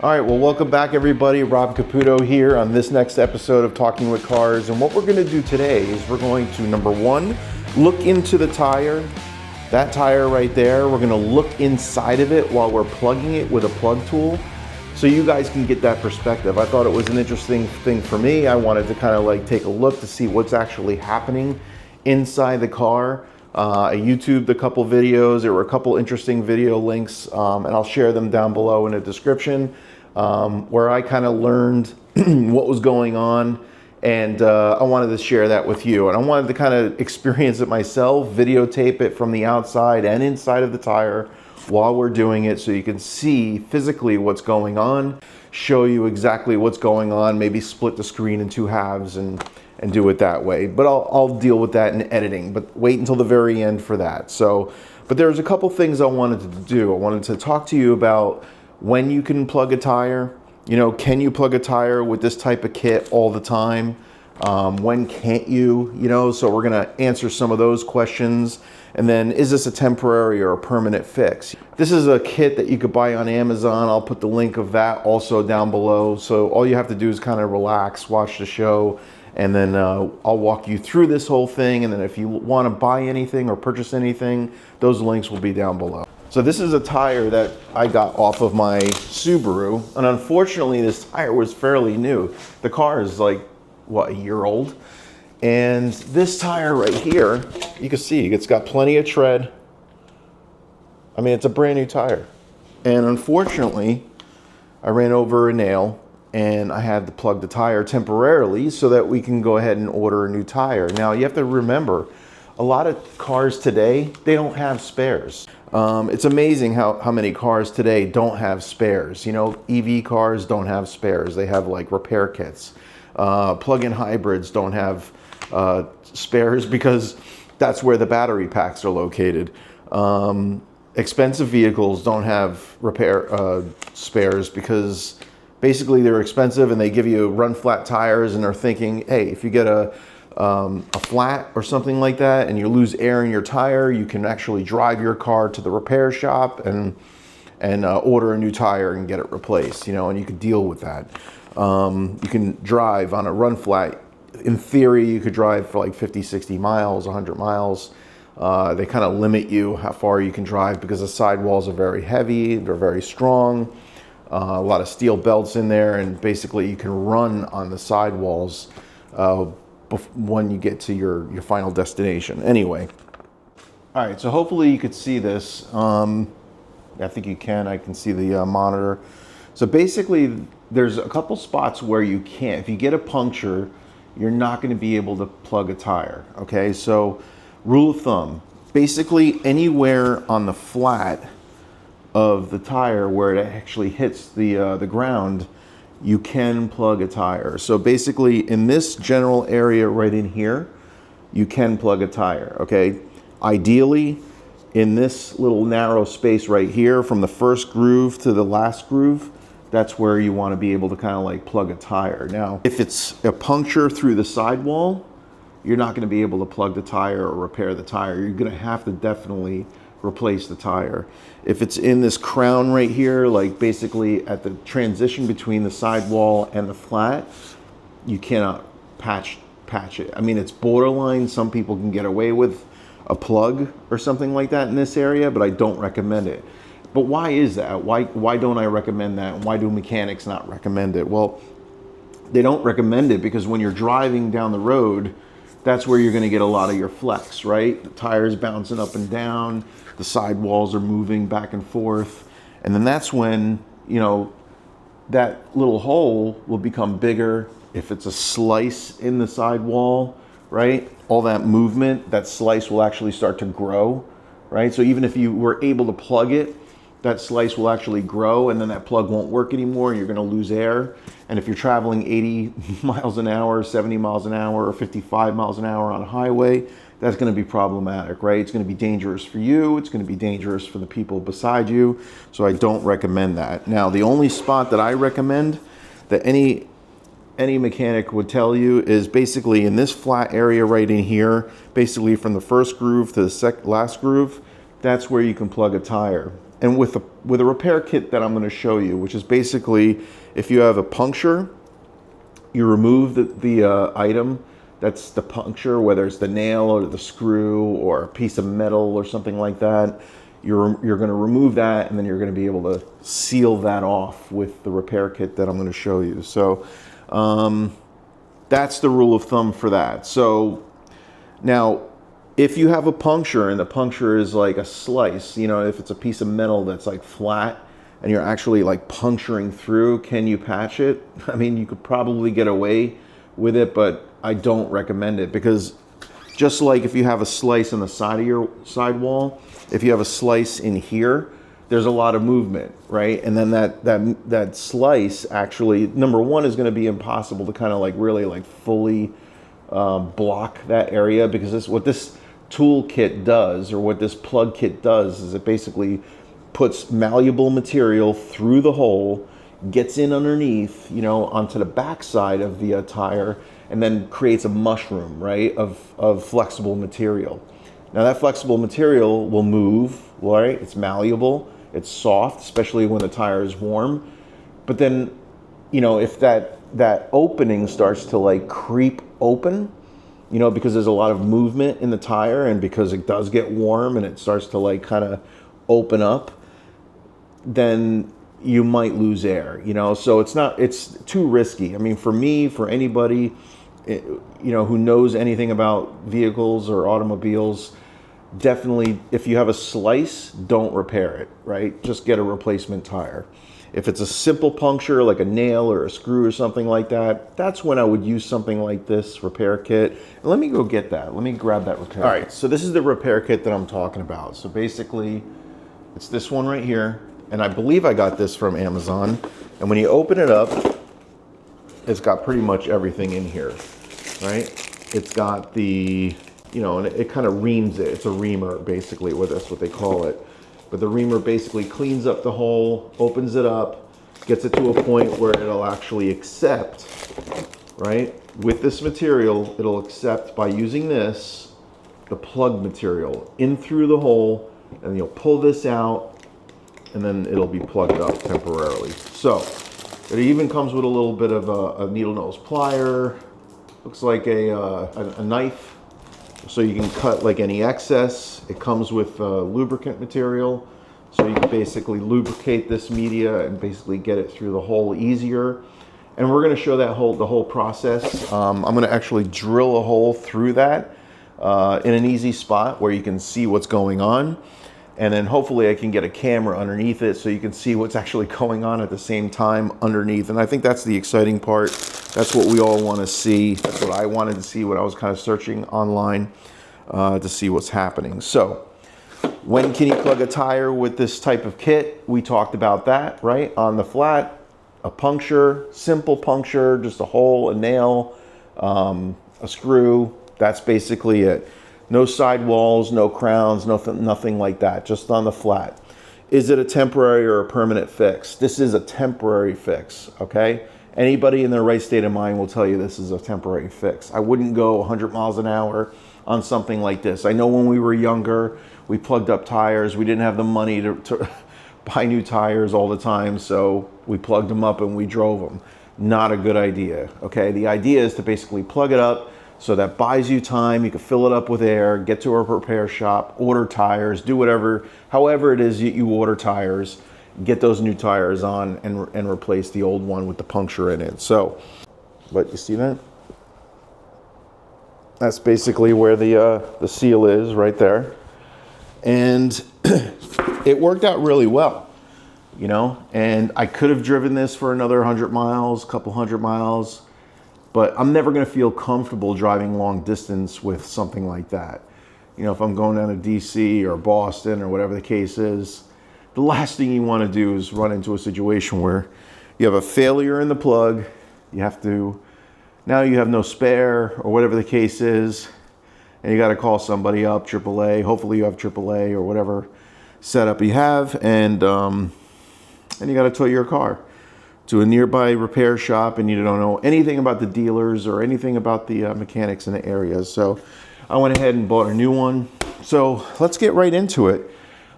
All right, well, welcome back everybody. Rob Caputo here on this next episode of Talking with Cars. And what we're gonna do today is we're going to, number one, look into the tire. That tire right there, we're gonna look inside of it while we're plugging it with a plug tool, so you guys can get that perspective. I thought it was an interesting thing for me. I wanted to kind of like take a look to see what's actually happening inside the car. I YouTubed a couple videos. There were a couple interesting video links, and I'll share them down below in the description, where I kind of learned what was going on, and I wanted to share that with you. And I wanted to kind of experience it myself, videotape it from the outside and inside of the tire while we're doing it, so you can see physically what's going on, show you exactly what's going on, maybe split the screen in two halves and do it that way. But I'll deal with that in editing, but wait until the very end for that. But there's a couple things I wanted to do. I wanted to talk to you about when you can plug a tire. You know, can you plug a tire with this type of kit all the time? When can't you? You know, so we're gonna answer some of those questions. And then, is this a temporary or a permanent fix? This is a kit that you could buy on Amazon. I'll put the link of that also down below. So all you have to do is kind of relax, watch the show, and then I'll walk you through this whole thing. And then if you want to buy anything or purchase anything, those links will be down below. So this is a tire that I got off of my Subaru. And unfortunately, this tire was fairly new. The car is like, what, a year old? And this tire right here, you can see it's got plenty of tread. I mean, it's a brand new tire. And unfortunately, I ran over a nail and I had to plug the tire temporarily so that we can go ahead and order a new tire. Now, you have to remember, a lot of cars today, they don't have spares. It's amazing how many cars today don't have spares. You know, EV cars don't have spares. They have like repair kits. Plug-in hybrids don't have spares because that's where the battery packs are located. Expensive vehicles don't have repair spares because basically they're expensive and they give you run flat tires, and they're thinking, hey, if you get a flat or something like that and you lose air in your tire, you can actually drive your car to the repair shop and order a new tire and get it replaced, you know, and you can deal with that. You can drive on a run flat. In theory, you could drive for like 50, 60 miles, 100 miles. They kind of limit you how far you can drive because the sidewalls are very heavy, they're very strong, a lot of steel belts in there, and basically you can run on the sidewalls when you get to your final destination. Anyway, all right, so hopefully you could see this. I think you can. I can see the monitor. So basically, there's a couple spots where you can't. If you get a puncture, you're not going to be able to plug a tire. Okay, so rule of thumb, basically anywhere on the flat of the tire where it actually hits the ground, you can plug a tire. So basically in this general area right in here, you can plug a tire. Okay, ideally in this little narrow space right here from the first groove to the last groove, that's where you want to be able to kind of like plug a tire. Now, if it's a puncture through the sidewall, you're not going to be able to plug the tire or repair the tire. You're going to have to definitely replace the tire. If it's in this crown right here, like basically at the transition between the sidewall and the flat, you cannot patch it. I mean, it's borderline. Some people can get away with a plug or something like that in this area, but I don't recommend it. But why is that? Why don't I recommend that? Why do mechanics not recommend it? Well, they don't recommend it because when you're driving down the road, that's where you're going to get a lot of your flex, right? The tires bouncing up and down, the sidewalls are moving back and forth, and then that's when, you know, that little hole will become bigger. If it's a slice in the sidewall, right, all that movement, that slice will actually start to grow, right? So even if you were able to plug it, that slice will actually grow, and then that plug won't work anymore, and you're going to lose air. And if you're traveling 80 miles an hour, 70 miles an hour, or 55 miles an hour on a highway, that's going to be problematic, right? It's going to be dangerous for you. It's going to be dangerous for the people beside you. So I don't recommend that. Now, the only spot that I recommend that any mechanic would tell you is basically in this flat area right in here, basically from the first groove to the last groove. That's where you can plug a tire. And with a repair kit that I'm going to show you, which is basically if you have a puncture, you remove the item that's the puncture, whether it's the nail or the screw or a piece of metal or something like that. You're going to remove that, and then you're going to be able to seal that off with the repair kit that I'm going to show you. So that's the rule of thumb for that. So now, if you have a puncture and the puncture is like a slice, you know, if it's a piece of metal that's like flat and you're actually like puncturing through, can you patch it? I mean, you could probably get away with it, but I don't recommend it, because just like if you have a slice on the side of your sidewall, if you have a slice in here, there's a lot of movement, right? And then that slice actually, number one, is going to be impossible to kind of like really like fully block that area, because what this tool kit does, or what this plug kit does, is it basically puts malleable material through the hole, gets in underneath, you know, onto the back side of the tire, and then creates a mushroom, right, of flexible material. Now that flexible material will move, right? It's malleable, it's soft, especially when the tire is warm. But then, you know, if that opening starts to like creep open, you know, because there's a lot of movement in the tire, and because it does get warm and it starts to like kind of open up, then you might lose air, you know. So it's too risky. I mean, for me, for anybody, you know, who knows anything about vehicles or automobiles, definitely, if you have a slice, don't repair it, right? Just get a replacement tire. If it's a simple puncture, like a nail or a screw or something like that, that's when I would use something like this repair kit. And let me go get that. Let me grab that repair kit. All right, so this is the repair kit that I'm talking about. So basically, it's this one right here. And I believe I got this from Amazon. And when you open it up, it's got pretty much everything in here, right? It's got the, you know, and it kind of reams it. It's a reamer, basically, that's what they call it. But the reamer basically cleans up the hole, opens it up, gets it to a point where it'll actually accept, right? With this material, it'll accept, by using this, the plug material in through the hole, and you'll pull this out, and then it'll be plugged up temporarily. So it even comes with a little bit of a needle nose plier. Looks like a knife, so you can cut like any excess. It comes with lubricant material, so you can basically lubricate this media and basically get it through the hole easier. And we're going to show that the whole process. I'm going to actually drill a hole through that in an easy spot where you can see what's going on. And then hopefully I can get a camera underneath it so you can see what's actually going on at the same time underneath. And I think that's the exciting part. That's what we all want to see. That's what I wanted to see when I was kind of searching online to see what's happening. So when can you plug a tire with this type of kit? We talked about that, right? On the flat, a puncture, simple puncture, just a hole, a nail, a screw. That's basically it. No sidewalls, no crowns, nothing like that, just on the flat. Is it a temporary or a permanent fix? This is a temporary fix, okay? Anybody in their right state of mind will tell you this is a temporary fix. I wouldn't go 100 miles an hour on something like this. I know when we were younger, we plugged up tires. We didn't have the money to buy new tires all the time, so we plugged them up and we drove them. Not a good idea, okay? The idea is to basically plug it up, so that buys you time. You can fill it up with air, get to a repair shop, order tires, do whatever, however it is you order tires, get those new tires on and replace the old one with the puncture in it. So, but you see that? That's basically where the seal is, right there. And it worked out really well, you know, and I could have driven this for another 100 miles, couple hundred miles, but I'm never going to feel comfortable driving long distance with something like that. You know, if I'm going down to DC or Boston or whatever the case is, the last thing you want to do is run into a situation where you have a failure in the plug, now you have no spare or whatever the case is, and you got to call somebody up, AAA. Hopefully you have AAA or whatever setup you have, and you got to tow your car to a nearby repair shop, and you don't know anything about the dealers or anything about the mechanics in the area. So I went ahead and bought a new one. So let's get right into it.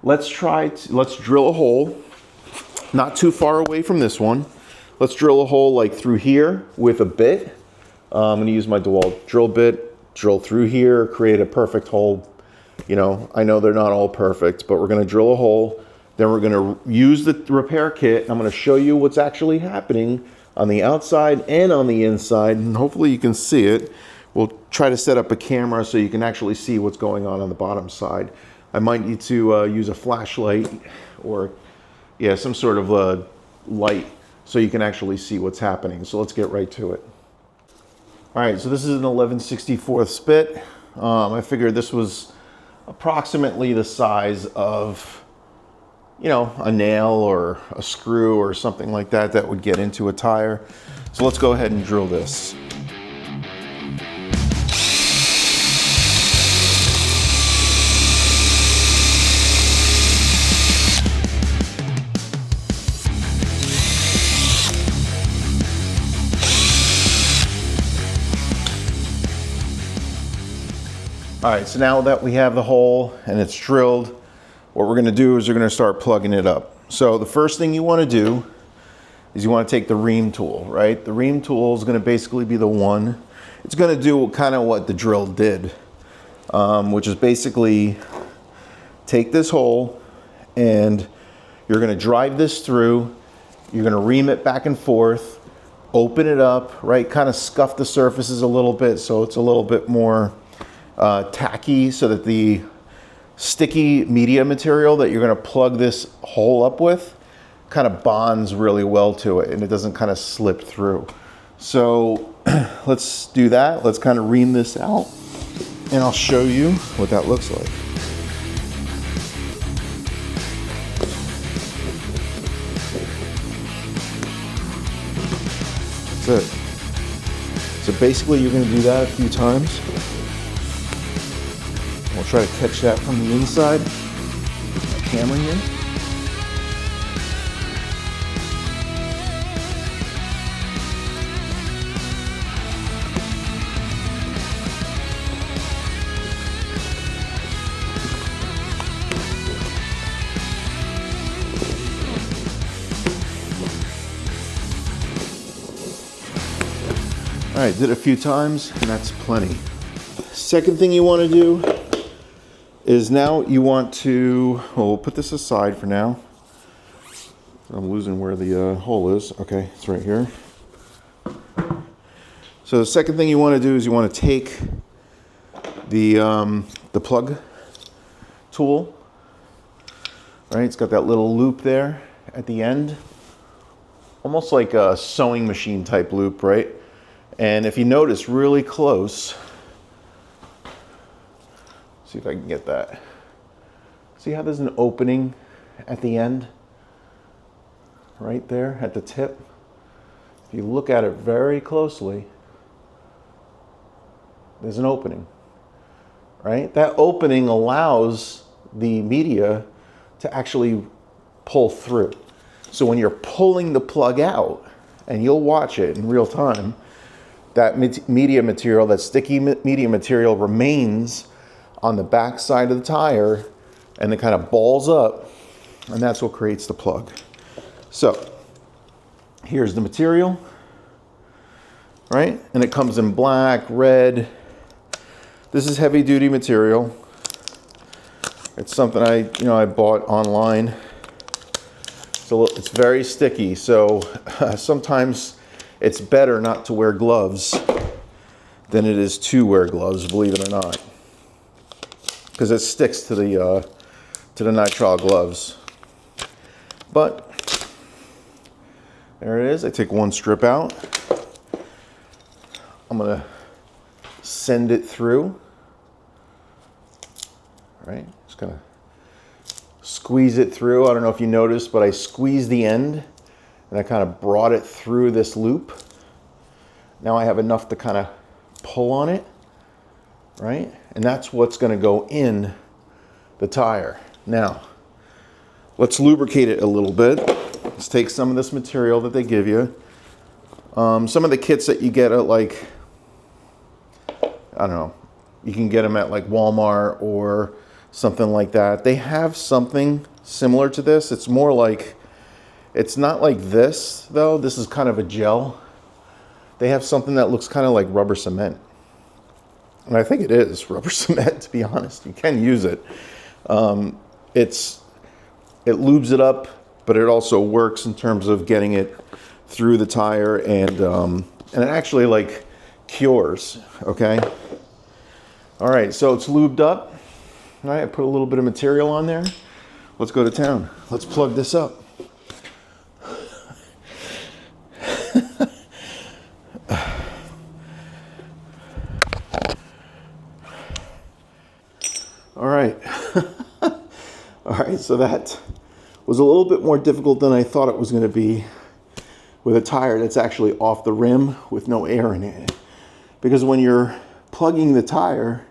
let's drill a hole, not too far away from this one. Let's drill a hole like through here with a bit. I'm gonna use my DeWalt drill bit, drill through here, create a perfect hole. You know, I know they're not all perfect, but we're gonna drill a hole. Then we're gonna use the repair kit. I'm gonna show you what's actually happening on the outside and on the inside, and hopefully you can see it. We'll try to set up a camera so you can actually see what's going on the bottom side. I might need to use a flashlight or, yeah, some sort of light so you can actually see what's happening. So let's get right to it. All right, so this is an 11/64 spit. I figured this was approximately the size of, you know, a nail or a screw or something like that that would get into a tire. So let's go ahead and drill this. All right, so now that we have the hole and it's drilled, what we're gonna do is we're gonna start plugging it up. So the first thing you wanna do is you wanna take the ream tool, right? The ream tool is gonna basically be the one, it's gonna do kind of what the drill did, which is basically take this hole and you're gonna drive this through, you're gonna ream it back and forth, open it up, right? Kind of scuff the surfaces a little bit so it's a little bit more tacky, so that the sticky media material that you're going to plug this hole up with kind of bonds really well to it and it doesn't kind of slip through. So let's do that. Let's kind of ream this out and I'll show you what that looks like. That's it. So basically you're going to do that a few times. We'll try to catch that from the inside. My camera here. All right, did it a few times, and that's plenty. Second thing you want to do is now you want to, well, we'll put this aside for now. I'm losing where the hole is. Okay, it's right here. So the second thing you want to do is you want to take the plug tool, right? It's got that little loop there at the end, almost like a sewing machine type loop, right? And if you notice really close, see if I can get that. See how there's an opening at the end? Right there at the tip. If you look at it very closely, there's an opening, right? That opening allows the media to actually pull through. So when you're pulling the plug out, and you'll watch it in real time, that media material, that sticky media material remains on the back side of the tire and it kind of balls up, and that's what creates the plug. So here's the material, right? And it comes in black, red. This is heavy duty material. It's something I bought online. So it's very sticky. So sometimes it's better not to wear gloves than it is to wear gloves, believe it or not, because it sticks to the nitrile gloves. But there it is. I take one strip out. I'm gonna send it through. Right, just gonna squeeze it through. I don't know if you noticed, but I squeezed the end and I kind of brought it through this loop. Now I have enough to kind of pull on it, right? And that's what's gonna go in the tire. Now, let's lubricate it a little bit. Let's take some of this material that they give you. Some of the kits that you get at, like, I don't know, you can get them at like Walmart or something like that. They have something similar to this. It's more like, it's not like this though. This is kind of a gel. They have something that looks kind of like rubber cement. And I think it is rubber cement, to be honest. You can use it. It lubes it up, but it also works in terms of getting it through the tire, and it actually like cures, okay? All right, so it's lubed up. All right, I put a little bit of material on there. Let's go to town. Let's plug this up. All right. All right, so that was a little bit more difficult than I thought it was going to be with a tire that's actually off the rim with no air in it. Because when you're plugging the tire,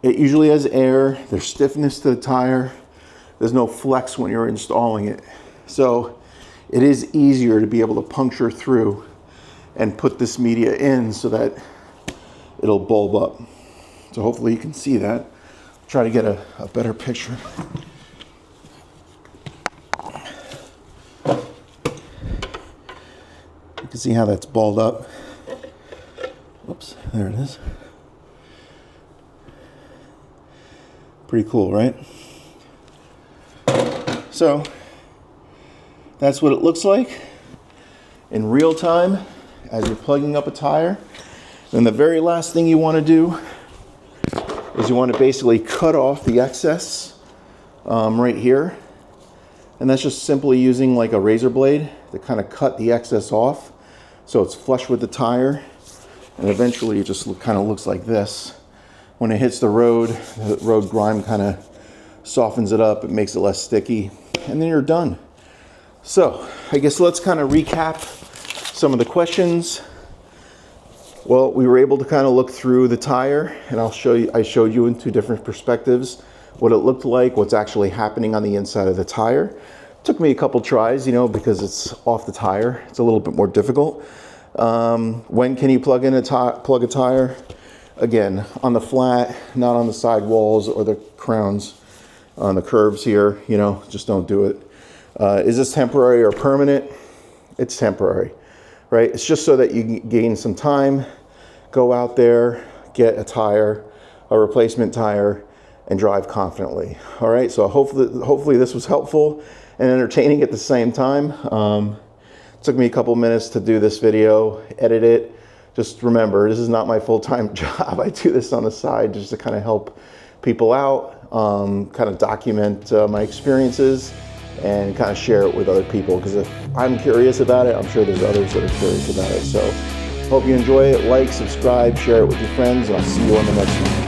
it usually has air, there's stiffness to the tire, there's no flex when you're installing it. So it is easier to be able to puncture through and put this media in so that it'll bulb up. So hopefully you can see that. Try to get a better picture. You can see how that's balled up. Whoops, there it is. Pretty cool, right? So that's what it looks like in real time as you're plugging up a tire. And the very last thing you want to do is you want to basically cut off the excess right here. And that's just simply using like a razor blade to kind of cut the excess off so it's flush with the tire. And eventually it just kind of looks like this. When it hits the road grime kind of softens it up, it makes it less sticky, and then you're done. So I guess let's kind of recap some of the questions. Well, we were able to kind of look through the tire, and I showed you in two different perspectives what it looked like, what's actually happening on the inside of the tire. Took me a couple tries, you know, because it's off the tire. It's a little bit more difficult. When can you plug a tire? Again, on the flat, not on the side walls or the crowns on the curbs here, you know, just don't do it. Is this temporary or permanent? It's temporary, right? It's just so that you can gain some time, go out there, get a tire, a replacement tire, and drive confidently. All right, so hopefully this was helpful and entertaining at the same time. It took me a couple minutes to do this video, edit it. Just remember, this is not my full-time job. I do this on the side just to kind of help people out, kind of document my experiences and kind of share it with other people, because if I'm curious about it, I'm sure there's others that are curious about it. So hope you enjoy it. Like, subscribe, share it with your friends, and I'll see you on the next one.